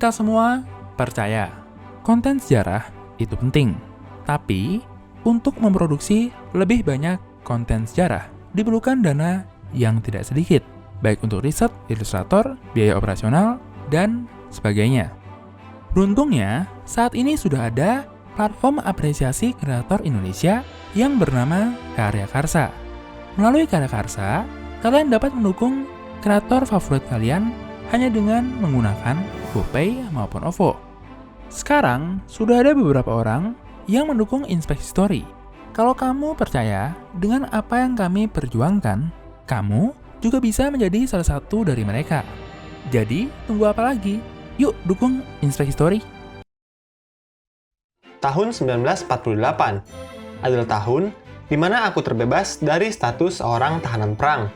Kita semua percaya konten sejarah itu penting. Tapi, untuk memproduksi lebih banyak konten sejarah, diperlukan dana yang tidak sedikit, baik untuk riset, ilustrator, biaya operasional, dan sebagainya. Beruntungnya, saat ini sudah ada platform apresiasi kreator Indonesia yang bernama Karya Karsa. Melalui Karya Karsa, kalian dapat mendukung kreator favorit kalian hanya dengan menggunakan GoPay maupun OVO. Sekarang, sudah ada beberapa orang yang mendukung Inspeksi Story. Kalau kamu percaya dengan apa yang kami perjuangkan, kamu juga bisa menjadi salah satu dari mereka. Jadi, tunggu apa lagi? Yuk, dukung Inspeksi Story. Tahun 1948 adalah tahun di mana aku terbebas dari status seorang tahanan perang.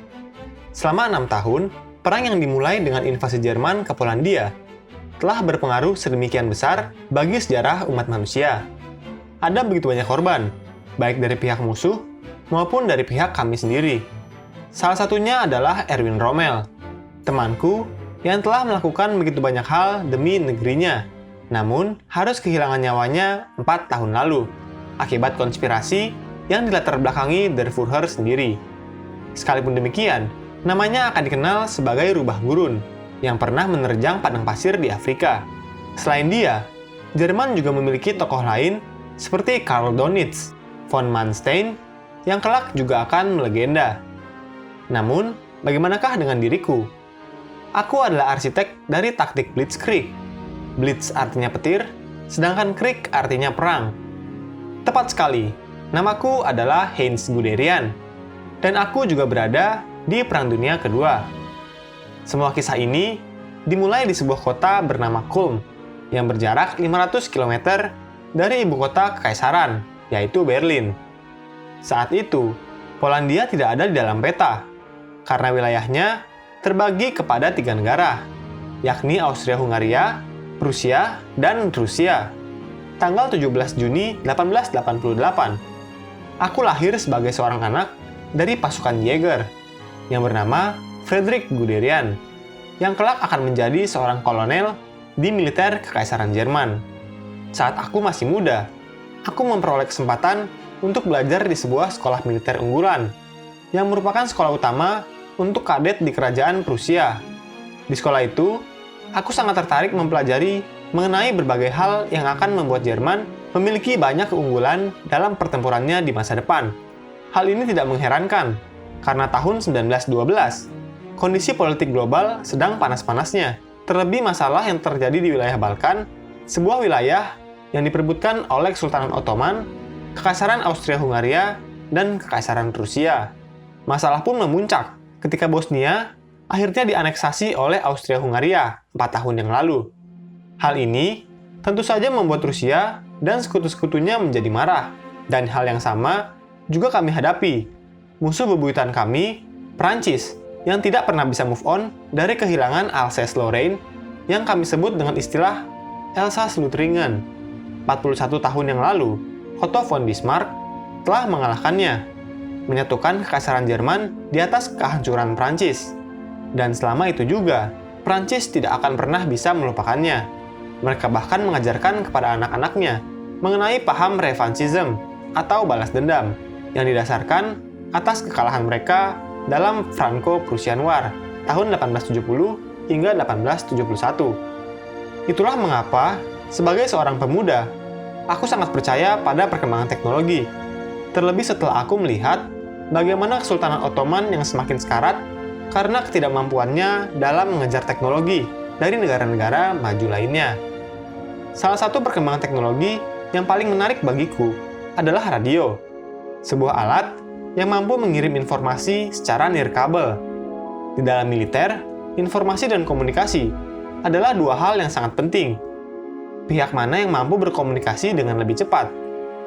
Selama 6 tahun, perang yang dimulai dengan invasi Jerman ke Polandia telah berpengaruh sedemikian besar bagi sejarah umat manusia. Ada begitu banyak korban, baik dari pihak musuh maupun dari pihak kami sendiri. Salah satunya adalah Erwin Rommel, temanku yang telah melakukan begitu banyak hal demi negerinya, namun harus kehilangan nyawanya 4 tahun lalu, akibat konspirasi yang dilatar belakangi dari Führer sendiri. Sekalipun demikian, namanya akan dikenal sebagai Rubah Gurun, yang pernah menerjang padang pasir di Afrika. Selain dia, Jerman juga memiliki tokoh lain seperti Karl Donitz, von Manstein, yang kelak juga akan melegenda. Namun, bagaimanakah dengan diriku? Aku adalah arsitek dari taktik Blitzkrieg. Blitz artinya petir, sedangkan Krieg artinya perang. Tepat sekali, namaku adalah Heinz Guderian, dan aku juga berada di Perang Dunia Kedua. Semua kisah ini dimulai di sebuah kota bernama Kulm, yang berjarak 500 km dari ibu kota kekaisaran, yaitu Berlin. Saat itu, Polandia tidak ada di dalam peta, karena wilayahnya terbagi kepada 3 negara, yakni Austria-Hungaria, Prusia, dan Rusia. Tanggal 17 Juni 1888, aku lahir sebagai seorang anak dari pasukan Jäger yang bernama Friedrich Guderian, yang kelak akan menjadi seorang kolonel di militer Kekaisaran Jerman. Saat aku masih muda, aku memperoleh kesempatan untuk belajar di sebuah sekolah militer unggulan, yang merupakan sekolah utama untuk kadet di kerajaan Prusia. Di sekolah itu, aku sangat tertarik mempelajari mengenai berbagai hal yang akan membuat Jerman memiliki banyak keunggulan dalam pertempurannya di masa depan. Hal ini tidak mengherankan, karena tahun 1912, kondisi politik global sedang panas-panasnya. Terlebih masalah yang terjadi di wilayah Balkan, sebuah wilayah yang diperebutkan oleh Kesultanan Ottoman, Kekaisaran Austria-Hungaria, dan Kekaisaran Rusia. Masalah pun memuncak ketika Bosnia akhirnya dianeksasi oleh Austria-Hungaria 4 tahun yang lalu. Hal ini tentu saja membuat Rusia dan sekutu-sekutunya menjadi marah, dan hal yang sama juga kami hadapi. Musuh bebuyutan kami, Prancis, yang tidak pernah bisa move on dari kehilangan Alsace-Lorraine yang kami sebut dengan istilah Elsass-Lothringen. 41 tahun yang lalu, Otto von Bismarck telah mengalahkannya, menyatukan Kekaisaran Jerman di atas kehancuran Prancis. Dan selama itu juga, Prancis tidak akan pernah bisa melupakannya. Mereka bahkan mengajarkan kepada anak-anaknya mengenai paham revanchism atau balas dendam yang didasarkan atas kekalahan mereka dalam Franco-Prussian War tahun 1870 hingga 1871. Itulah mengapa, sebagai seorang pemuda, aku sangat percaya pada perkembangan teknologi. Terlebih setelah aku melihat bagaimana Kesultanan Ottoman yang semakin sekarat karena ketidakmampuannya dalam mengejar teknologi dari negara-negara maju lainnya. Salah satu perkembangan teknologi yang paling menarik bagiku adalah radio, sebuah alat yang mampu mengirim informasi secara nirkabel. Di dalam militer, informasi dan komunikasi adalah dua hal yang sangat penting. Pihak mana yang mampu berkomunikasi dengan lebih cepat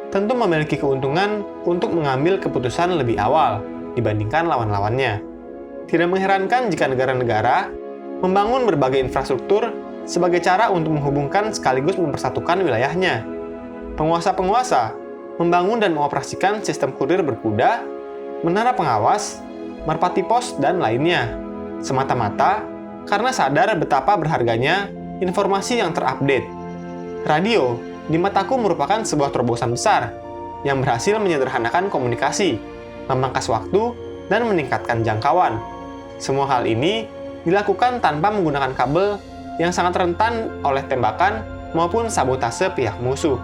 tentu memiliki keuntungan untuk mengambil keputusan lebih awal dibandingkan lawan-lawannya. Tidak mengherankan jika negara-negara membangun berbagai infrastruktur sebagai cara untuk menghubungkan sekaligus mempersatukan wilayahnya. Penguasa-penguasa membangun dan mengoperasikan sistem kurir berkuda, menara pengawas, merpati pos, dan lainnya, semata-mata karena sadar betapa berharganya informasi yang terupdate. Radio, di mataku merupakan sebuah terobosan besar yang berhasil menyederhanakan komunikasi, memangkas waktu, dan meningkatkan jangkauan. Semua hal ini dilakukan tanpa menggunakan kabel yang sangat rentan oleh tembakan maupun sabotase pihak musuh.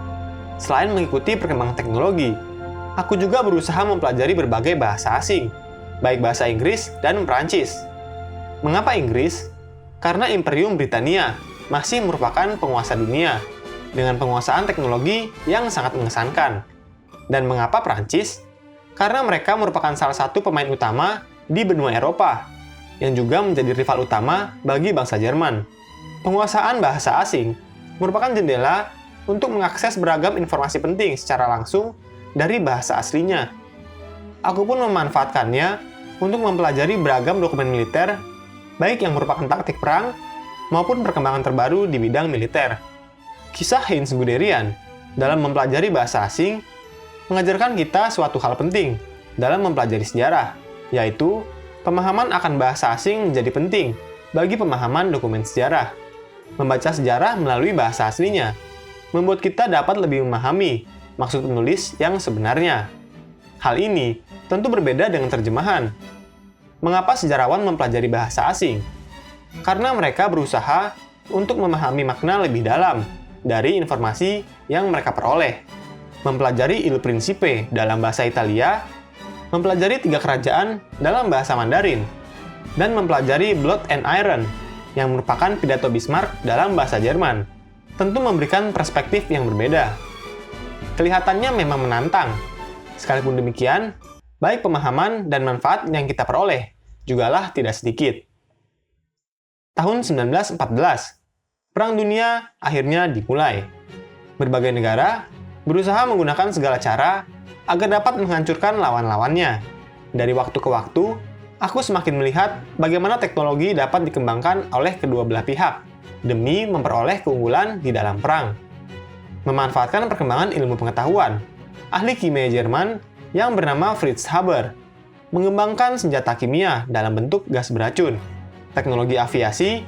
Selain mengikuti perkembangan teknologi, aku juga berusaha mempelajari berbagai bahasa asing, baik bahasa Inggris dan Perancis. Mengapa Inggris? Karena Imperium Britania masih merupakan penguasa dunia, dengan penguasaan teknologi yang sangat mengesankan. Dan mengapa Perancis? Karena mereka merupakan salah satu pemain utama di benua Eropa, yang juga menjadi rival utama bagi bangsa Jerman. Penguasaan bahasa asing merupakan jendela untuk mengakses beragam informasi penting secara langsung dari bahasa aslinya. Aku pun memanfaatkannya untuk mempelajari beragam dokumen militer, baik yang merupakan taktik perang maupun perkembangan terbaru di bidang militer. Kisah Heinz Guderian dalam mempelajari bahasa asing mengajarkan kita suatu hal penting dalam mempelajari sejarah, yaitu pemahaman akan bahasa asing menjadi penting bagi pemahaman dokumen sejarah. Membaca sejarah melalui bahasa aslinya membuat kita dapat lebih memahami maksud penulis yang sebenarnya. Hal ini tentu berbeda dengan terjemahan. Mengapa sejarawan mempelajari bahasa asing? Karena mereka berusaha untuk memahami makna lebih dalam dari informasi yang mereka peroleh. Mempelajari Il Principe dalam bahasa Italia, mempelajari 3 kerajaan dalam bahasa Mandarin, dan mempelajari Blood and Iron yang merupakan pidato Bismarck dalam bahasa Jerman, tentu memberikan perspektif yang berbeda. Kelihatannya memang menantang. Sekalipun demikian, baik pemahaman dan manfaat yang kita peroleh jugalah tidak sedikit. Tahun 1914, Perang Dunia akhirnya dimulai. Berbagai negara berusaha menggunakan segala cara agar dapat menghancurkan lawan-lawannya. Dari waktu ke waktu, aku semakin melihat bagaimana teknologi dapat dikembangkan oleh kedua belah pihak demi memperoleh keunggulan di dalam perang. Memanfaatkan perkembangan ilmu pengetahuan, ahli kimia Jerman yang bernama Fritz Haber mengembangkan senjata kimia dalam bentuk gas beracun. Teknologi aviasi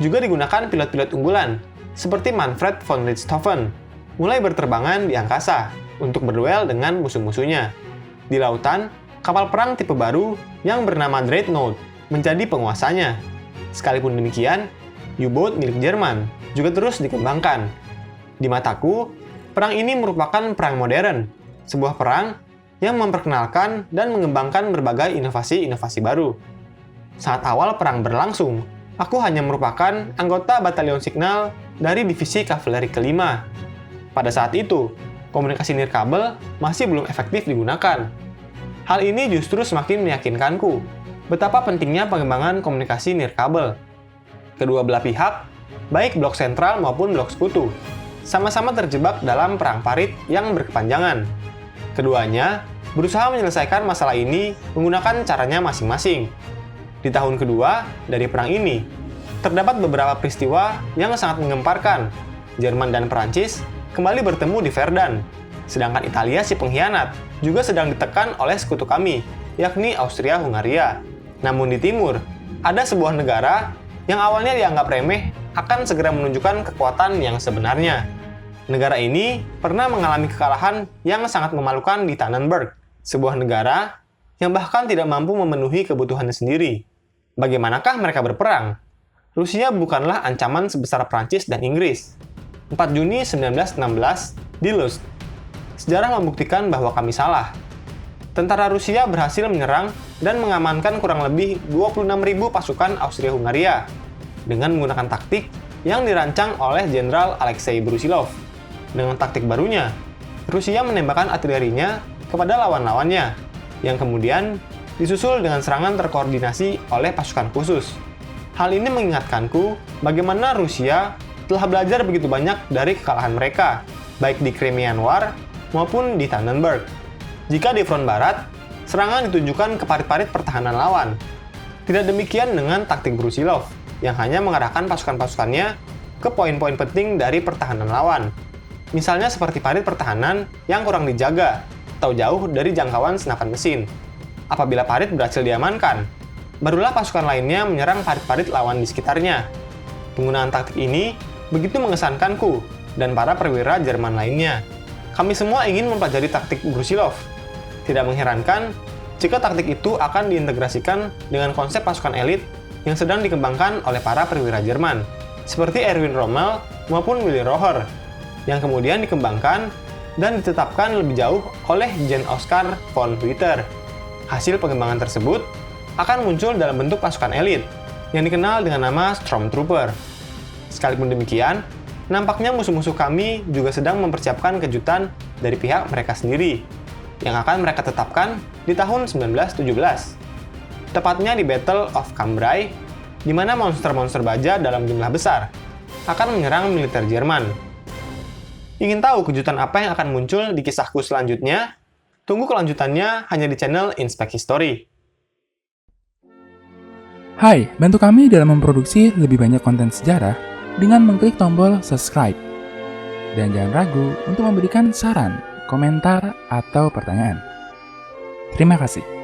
juga digunakan pilot-pilot unggulan seperti Manfred von Richthofen mulai berterbangan di angkasa untuk berduel dengan musuh-musuhnya. Di lautan, kapal perang tipe baru yang bernama Dreadnought menjadi penguasanya. Sekalipun demikian, U-boat milik Jerman juga terus dikembangkan. Di mataku, perang ini merupakan perang modern, sebuah perang yang memperkenalkan dan mengembangkan berbagai inovasi-inovasi baru. Saat awal perang berlangsung, aku hanya merupakan anggota batalion signal dari divisi kavaleri kelima. Pada saat itu, komunikasi nirkabel masih belum efektif digunakan. Hal ini justru semakin meyakinkanku betapa pentingnya pengembangan komunikasi nirkabel. Kedua belah pihak, baik blok sentral maupun blok sekutu, sama-sama terjebak dalam perang parit yang berkepanjangan. Keduanya berusaha menyelesaikan masalah ini menggunakan caranya masing-masing. Di tahun kedua dari perang ini, terdapat beberapa peristiwa yang sangat menggemparkan. Jerman dan Perancis kembali bertemu di Verdun, sedangkan Italia si pengkhianat juga sedang ditekan oleh sekutu kami, yakni Austria-Hungaria. Namun di timur, ada sebuah negara yang awalnya dianggap remeh akan segera menunjukkan kekuatan yang sebenarnya. Negara ini pernah mengalami kekalahan yang sangat memalukan di Tannenberg, sebuah negara yang bahkan tidak mampu memenuhi kebutuhannya sendiri. Bagaimanakah mereka berperang? Rusia bukanlah ancaman sebesar Prancis dan Inggris. 4 Juni 1916 di Lutsk. Sejarah membuktikan bahwa kami salah. Tentara Rusia berhasil menyerang dan mengamankan kurang lebih 26.000 pasukan Austria-Hungaria dengan menggunakan taktik yang dirancang oleh Jenderal Alexei Brusilov. Dengan taktik barunya, Rusia menembakkan artilerinya kepada lawan-lawannya, yang kemudian disusul dengan serangan terkoordinasi oleh pasukan khusus. Hal ini mengingatkanku bagaimana Rusia telah belajar begitu banyak dari kekalahan mereka, baik di Crimean War maupun di Tannenberg. Jika di front barat, serangan ditujukan ke parit-parit pertahanan lawan. Tidak demikian dengan taktik Brusilov, yang hanya mengarahkan pasukan-pasukannya ke poin-poin penting dari pertahanan lawan. Misalnya seperti parit pertahanan yang kurang dijaga, atau jauh dari jangkauan senapan mesin. Apabila parit berhasil diamankan, barulah pasukan lainnya menyerang parit-parit lawan di sekitarnya. Penggunaan taktik ini begitu mengesankanku dan para perwira Jerman lainnya. Kami semua ingin mempelajari taktik Brusilov. Tidak mengherankan jika taktik itu akan diintegrasikan dengan konsep pasukan elit yang sedang dikembangkan oleh para perwira Jerman, seperti Erwin Rommel maupun Willy Roher, yang kemudian dikembangkan dan ditetapkan lebih jauh oleh Jan Oskar von Witter. Hasil pengembangan tersebut akan muncul dalam bentuk pasukan elit, yang dikenal dengan nama Stormtrooper. Sekalipun demikian, nampaknya musuh-musuh kami juga sedang mempersiapkan kejutan dari pihak mereka sendiri, yang akan mereka tetapkan di tahun 1917. Tepatnya di Battle of Cambrai, di mana monster-monster baja dalam jumlah besar akan menyerang militer Jerman. Ingin tahu kejutan apa yang akan muncul di kisahku selanjutnya? Tunggu kelanjutannya hanya di channel Inspect History. Hai, bantu kami dalam memproduksi lebih banyak konten sejarah dengan mengklik tombol subscribe. Dan jangan ragu untuk memberikan saran, komentar, atau pertanyaan. Terima kasih.